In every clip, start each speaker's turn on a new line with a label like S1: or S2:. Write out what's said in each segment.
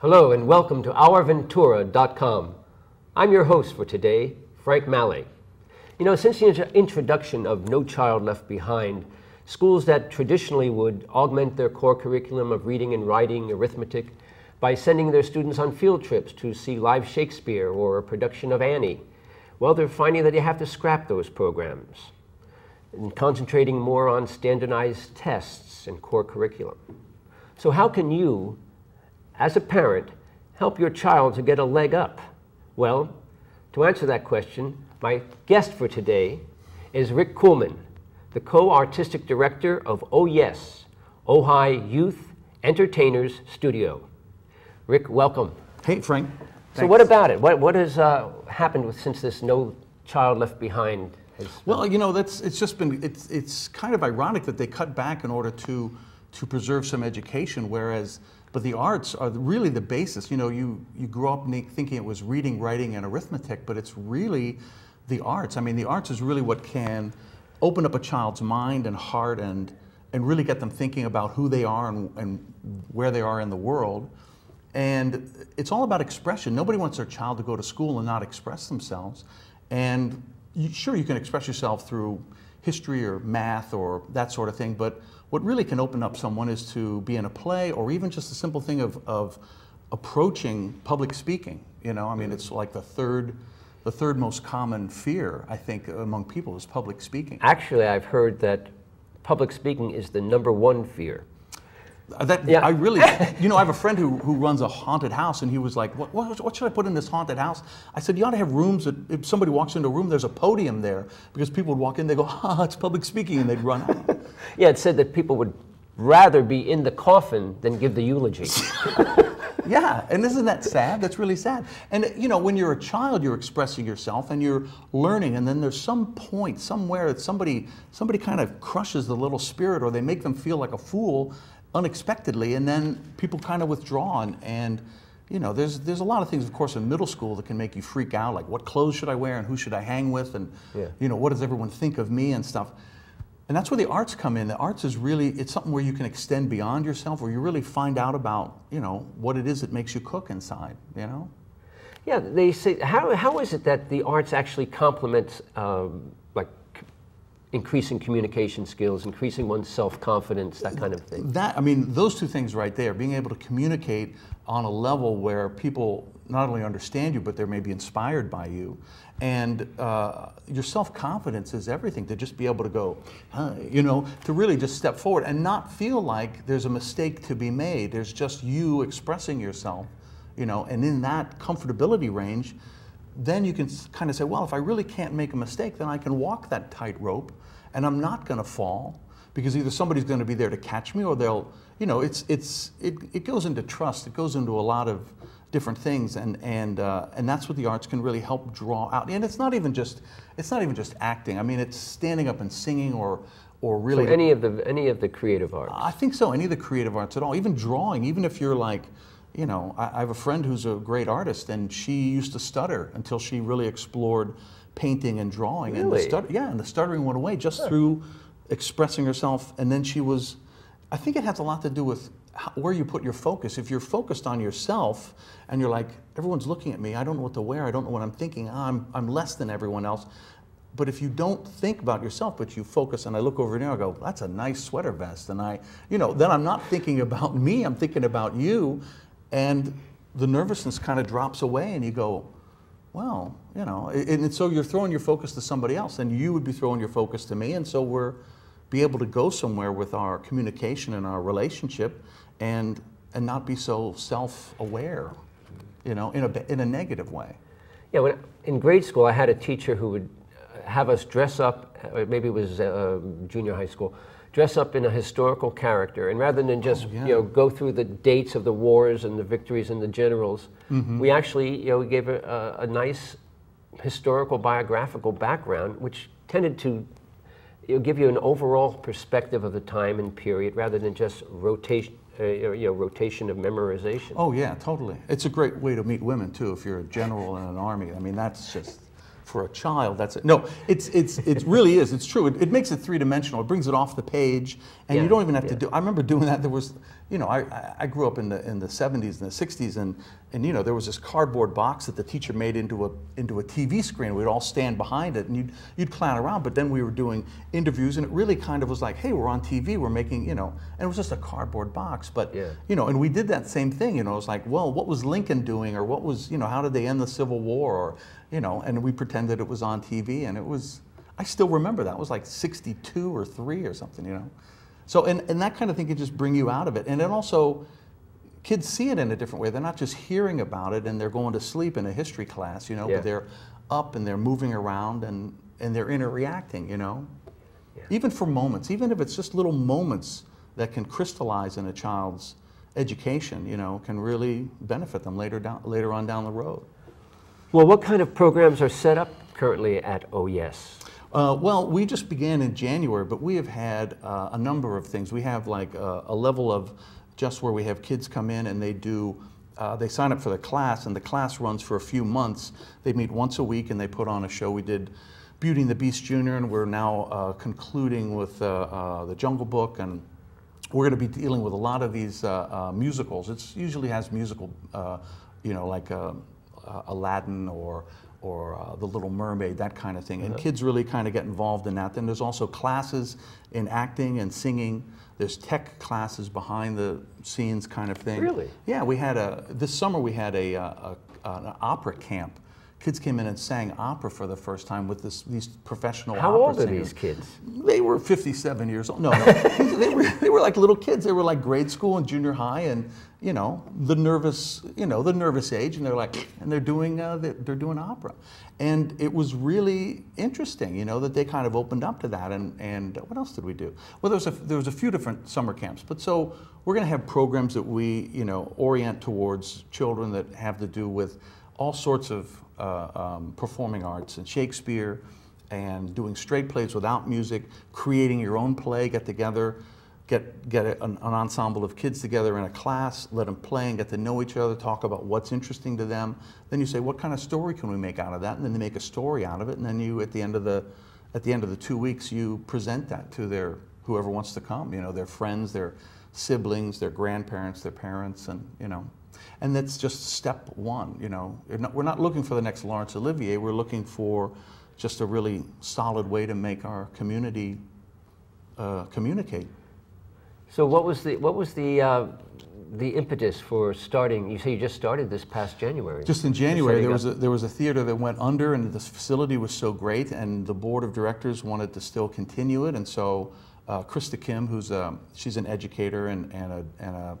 S1: Hello and welcome to OurVentura.com. I'm your host for today, Frank Malle. You know, since the introduction of No Child Left Behind, schools that traditionally would augment their core curriculum of reading and writing, arithmetic, by sending their students on field trips to see live Shakespeare or a production of Annie, well, they're finding that they have to scrap those programs and concentrating more on standardized tests and core curriculum. So how can you, as a parent, help your child to get a leg up? Well, to answer that question, my guest for today is Rick Kuhlman, the co-artistic director of OYES, Ojai Youth Entertainers Studio. Rick, welcome.
S2: Hey, Frank.
S1: So what about it? What has happened since this No Child Left Behind has...
S2: Well, you know, it's kind of ironic that they cut back in order to preserve some education, but the arts are really the basis. You know, you grew up thinking it was reading, writing, and arithmetic, but it's really the arts. I mean, the arts is really what can open up a child's mind and heart and really get them thinking about who they are and where they are in the world. And it's all about expression. Nobody wants their child to go to school and not express themselves. And sure, you can express yourself through history or math or that sort of thing, but what really can open up someone is to be in a play or even just a simple thing of approaching public speaking. You know, I mean, it's like the third most common fear, I think, among people is public speaking.
S1: Actually, I've heard that public speaking is the #1 fear.
S2: Yeah. I really, you know, I have a friend who runs a haunted house, and he was like, what should I put in this haunted house? I said, you ought to have rooms that if somebody walks into a room, there's a podium there, because people would walk in, they go, it's public speaking, and they'd run out.
S1: Yeah, it said that people would rather be in the coffin than give the eulogy.
S2: Yeah, and isn't that sad? That's really sad. And you know, when you're a child, you're expressing yourself and you're learning, and then there's some point somewhere that somebody kind of crushes the little spirit, or they make them feel like a fool unexpectedly, and then people kind of withdraw. And you know, there's a lot of things, of course, in middle school that can make you freak out, like what clothes should I wear and who should I hang with, and you know, what does everyone think of me and stuff. And that's where the arts come in. The arts is really, it's something where you can extend beyond yourself, where you really find out about, you know, what it is that makes you cook inside, you know?
S1: Yeah, they say, how is it that the arts actually complement like increasing communication skills, increasing one's self-confidence, that kind of thing?
S2: I mean, those two things right there, being able to communicate on a level where people not only understand you, but they're maybe inspired by you. And your self-confidence is everything, to just be able to go, you know, to really just step forward and not feel like there's a mistake to be made. There's just you expressing yourself, you know, and in that comfortability range, then you can kind of say, well, if I really can't make a mistake, then I can walk that tightrope and I'm not going to fall, because either somebody's going to be there to catch me, or they'll, you know, it goes into trust. It goes into a lot of different things, and that's what the arts can really help draw out. And it's not even just acting. I mean, it's standing up and singing, or really.
S1: So any of the creative arts.
S2: I think so. Any of the creative arts at all. Even drawing. Even if you're like, you know, I have a friend who's a great artist, and she used to stutter until she really explored painting and drawing.
S1: Really?
S2: And the stuttering went away just through expressing herself. And then she was, I think it has a lot to do with where you put your focus. If you're focused on yourself and you're like, everyone's looking at me, I don't know what to wear, I don't know what I'm thinking, I'm less than everyone else. But if you don't think about yourself, but you focus, and I look over there and I go, that's a nice sweater vest, and you know, then I'm not thinking about me, I'm thinking about you, and the nervousness kind of drops away, and you go, well, you know, and so you're throwing your focus to somebody else, and you would be throwing your focus to me, and so we're be able to go somewhere with our communication and our relationship, and not be so self-aware, you know, in a negative way.
S1: Yeah, in grade school, I had a teacher who would have us dress up, maybe it was junior high school, dress up in a historical character, and rather than just you know, go through the dates of the wars and the victories and the generals, we actually, you know, we gave a nice historical biographical background, which tended to give you an overall perspective of the time and period, rather than just rotation of memorization.
S2: Oh yeah, totally. It's a great way to meet women too, if you're a general in an army. I mean, that's just for a child, that's it. No, it really is. It's true. It makes it three-dimensional. It brings it off the page, and you don't even have to do. I remember doing that. There was, you know, I grew up in the 70s and the 60s, and you know, there was this cardboard box that the teacher made into a TV screen. We'd all stand behind it, and you'd clown around. But then we were doing interviews, and it really kind of was like, hey, we're on TV. We're making, you know, and it was just a cardboard box. But you know, and we did that same thing. You know, it was like, well, what was Lincoln doing, or what was, you know, how did they end the Civil War, or you know, and we pretended it was on TV, and it was, I still remember that. It was like 62 or 3 or something, you know. So, and that kind of thing can just bring you out of it. And then also, kids see it in a different way. They're not just hearing about it and they're going to sleep in a history class, you know, but they're up and they're moving around and they're interacting, you know. Even for moments, even if it's just little moments that can crystallize in a child's education, you know, can really benefit them later on down the road.
S1: Well, what kind of programs are set up currently at OYES?
S2: Well, we just began in January, but we have had a number of things. We have like a level of just where we have kids come in and they sign up for the class, and the class runs for a few months. They meet once a week and they put on a show. We did Beauty and the Beast Jr., and we're now concluding with the Jungle Book, and we're going to be dealing with a lot of these musicals. It usually has musical, you know, like Aladdin or The Little Mermaid, that kind of thing. And kids really kind of get involved in that. Then there's also classes in acting and singing. There's tech classes behind the scenes kind of thing.
S1: Really?
S2: Yeah, we had this summer we had an opera camp. Kids came in and sang opera for the first time with these professional opera singers. How old are
S1: these kids?
S2: They were 57 years old. No, they were like little kids. They were like grade school and junior high, and you know, the nervous age, and they're doing opera, and it was really interesting, you know, that they kind of opened up to that. And what else did we do? Well, there was a few different summer camps, but so we're going to have programs that we, you know, orient towards children that have to do with all sorts of performing arts and Shakespeare, and doing straight plays without music, creating your own play, get together, get an ensemble of kids together in a class, let them play and get to know each other, talk about what's interesting to them. Then you say, what kind of story can we make out of that? And then they make a story out of it, and then you, at the end of the 2 weeks, you present that to whoever wants to come, you know, their friends, their siblings, their grandparents, their parents, and you know. And that's just step one, you know. We're not looking for the next Laurence Olivier. We're looking for just a really solid way to make our community communicate.
S1: So what was the impetus for starting? You say you just started this past January.
S2: Just in January, there was a theater that went under, and this facility was so great, and the board of directors wanted to still continue it, and so Krista Kim, she's an educator and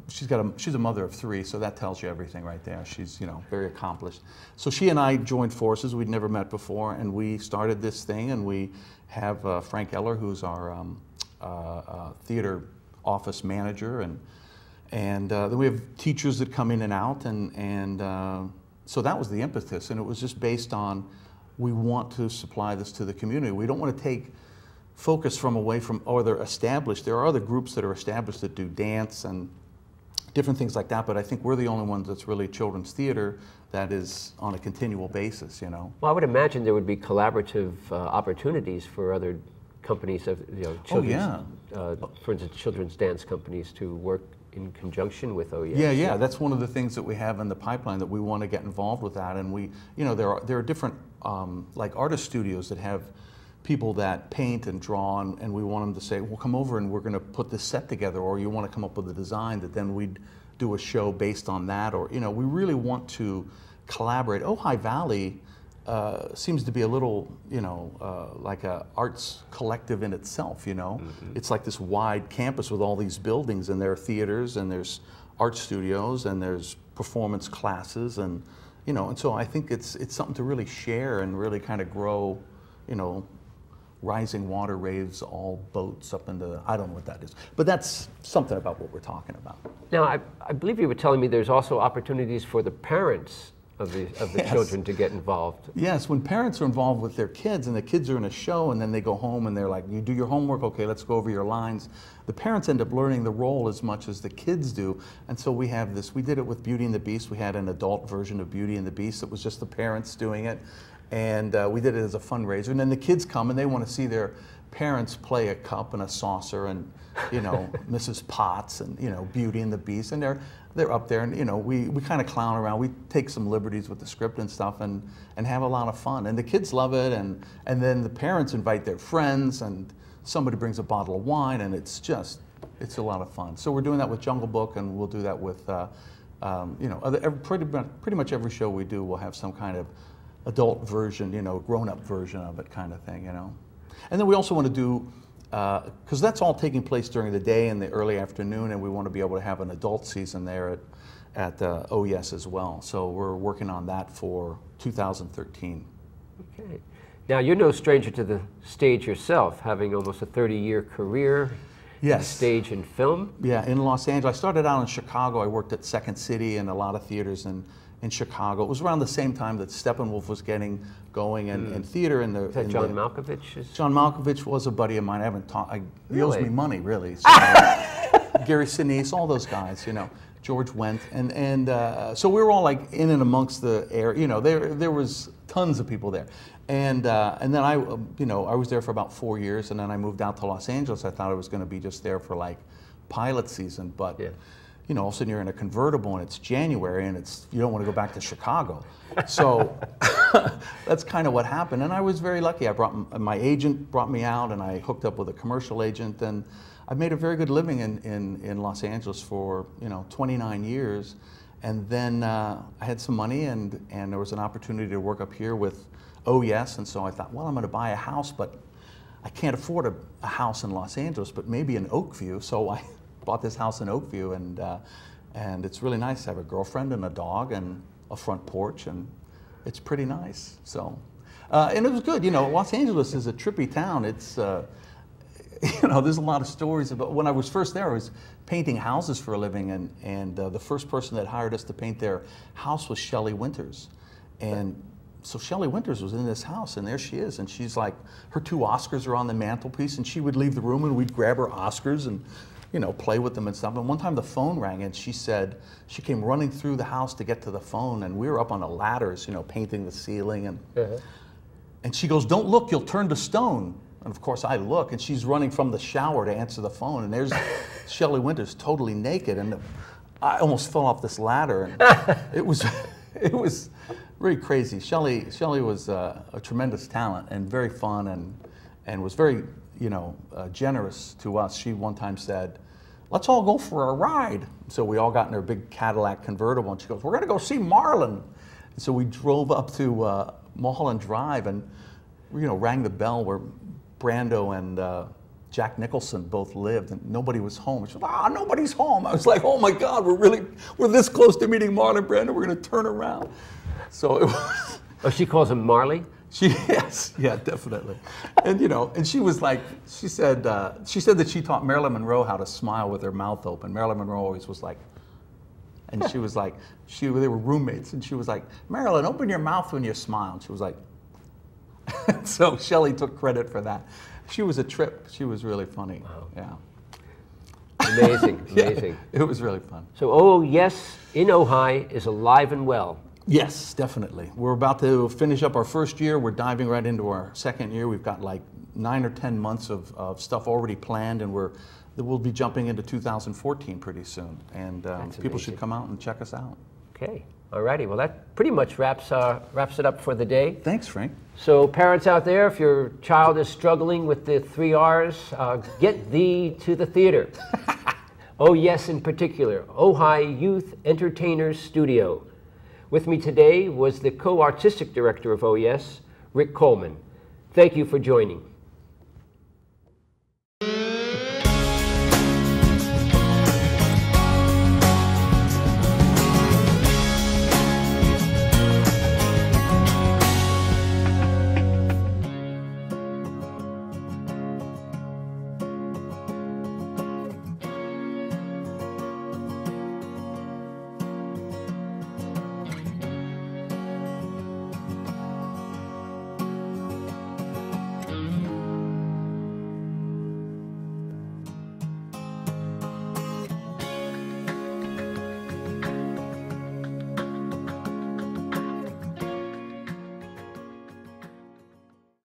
S2: she's a mother of 3, so that tells you everything right there. She's, you know, very accomplished. So she and I joined forces. We'd never met before, and we started this thing. And we have Frank Eller, who's our theater office manager, and then we have teachers that come in and out, and so that was the impetus. And it was just based on, we want to supply this to the community. We don't want to take focus away from, oh, they're established. There are other groups that are established that do dance and different things like that, but I think we're the only ones that's really children's theater that is on a continual basis, you know.
S1: Well, I would imagine there would be collaborative opportunities for other companies of, you know, children's, for instance, children's dance companies to work in conjunction with OYES.
S2: Yeah, that's one of the things that we have in the pipeline, that we want to get involved with that. And we, you know, there are different like artist studios that have people that paint and draw, and we want them to say, well, come over and we're going to put this set together, or you want to come up with a design that then we'd do a show based on that, or, you know, we really want to collaborate. Ojai Valley seems to be a little, you know, like a arts collective in itself, you know. It's like this wide campus with all these buildings, and there are theaters, and there's art studios, and there's performance classes, and, you know, and so I think it's something to really share and really kind of grow, you know. Rising water raves all boats up into, I don't know what that is, but that's something about what we're talking about.
S1: Now, I believe you were telling me there's also opportunities for the parents of the
S2: Yes.
S1: children to get involved.
S2: Yes, when parents are involved with their kids and the kids are in a show and then they go home and they're like, you do your homework, okay, let's go over your lines. The parents end up learning the role as much as the kids do. And so we have this, we did it with Beauty and the Beast. We had an adult version of Beauty and the Beast. It was just the parents doing it. And we did it as a fundraiser. And then the kids come and they want to see their parents play a cup and a saucer and, you know, Mrs. Potts and, you know, Beauty and the Beast. And they're up there and, you know, we kind of clown around. We take some liberties with the script and stuff and have a lot of fun. And the kids love it. And then the parents invite their friends and somebody brings a bottle of wine and it's a lot of fun. So we're doing that with Jungle Book and we'll do that with, you know, pretty much every show we do will have some kind of adult version, you know, grown-up version of it kind of thing, you know. And then we also want to do, because that's all taking place during the day and the early afternoon, and we want to be able to have an adult season there at OYES as well. So we're working on that for 2013.
S1: Okay. Now, you're no stranger to the stage yourself, having almost a 30-year career in stage and film. Yeah, in Los Angeles. I started out in Chicago. I worked at Second City and a lot of theaters in Chicago. It was around the same time that Steppenwolf was getting going in theater. Is that John Malkovich? John Malkovich was a buddy of mine. I haven't talked. He owes me money, really. So, Gary Sinise, all those guys, you know, George Wendt, and so we were all like in and amongst the air. You know, there was tons of people there, and then I was there for about 4 years, and then I moved out to Los Angeles. I thought I was going to be just there for like pilot season, but. Yeah. You know, all of a sudden you're in a convertible and it's January and you don't want to go back to Chicago. So that's kind of what happened. And I was very lucky. My agent brought me out and I hooked up with a commercial agent and I made a very good living in Los Angeles for, you know, 29 years. And then I had some money and there was an opportunity to work up here with OYES. And so I thought, well, I'm going to buy a house, but I can't afford a house in Los Angeles, but maybe in Oakview. So I bought this house in Oakview, and it's really nice to have a girlfriend and a dog and a front porch, and it's pretty nice. So, and it was good. You know, Los Angeles is a trippy town. It's, you know, there's a lot of stories about. When I was first there, I was painting houses for a living, and the first person that hired us to paint their house was Shelley Winters, and. So Shelley Winters was in this house, and there she is, and she's like, her 2 Oscars are on the mantelpiece, and she would leave the room, and we'd grab her Oscars and, you know, play with them and stuff. And one time the phone rang, and she said, she came running through the house to get to the phone, and we were up on the ladders, you know, painting the ceiling, and she goes, "Don't look, you'll turn to stone." And of course I look, and she's running from the shower to answer the phone, and there's Shelley Winters totally naked, and I almost fell off this ladder, and it was really crazy. Shelley was a tremendous talent and very fun and was very, you know, generous to us. She one time said, "Let's all go for a ride." So we all got in her big Cadillac convertible, and she goes, "We're going to go see Marlon." And so we drove up to Mulholland Drive and, you know, rang the bell where Brando and Jack Nicholson both lived, and nobody was home. She was, nobody's home. I was like, oh my God, we're this close to meeting Marlon Brando. We're going to turn around. So it was. Oh, she calls him Marley? Yes, yeah, definitely. And you know, and she was like, she said that she taught Marilyn Monroe how to smile with her mouth open. Marilyn Monroe always was like, and she was like, they were roommates, and she was like, "Marilyn, open your mouth when you smile." And she was like, so Shelley took credit for that. She was a trip. She was really funny. Wow. Yeah. Amazing, amazing. Yeah, it was really fun. So, OYES in Ojai is alive and well. Yes, definitely. We're about to finish up our first year. We're diving right into our second year. We've got like 9 or 10 months of stuff already planned, and we'll be jumping into 2014 pretty soon. And people should come out and check us out. Okay. Alrighty. Well, that pretty much wraps it up for the day. Thanks, Frank. So, parents out there, if your child is struggling with the 3 R's, get thee to the theater. OYES in particular, Ojai Youth Entertainers Studio. With me today was the co-artistic director of OYES, Rick Kuhlman. Thank you for joining.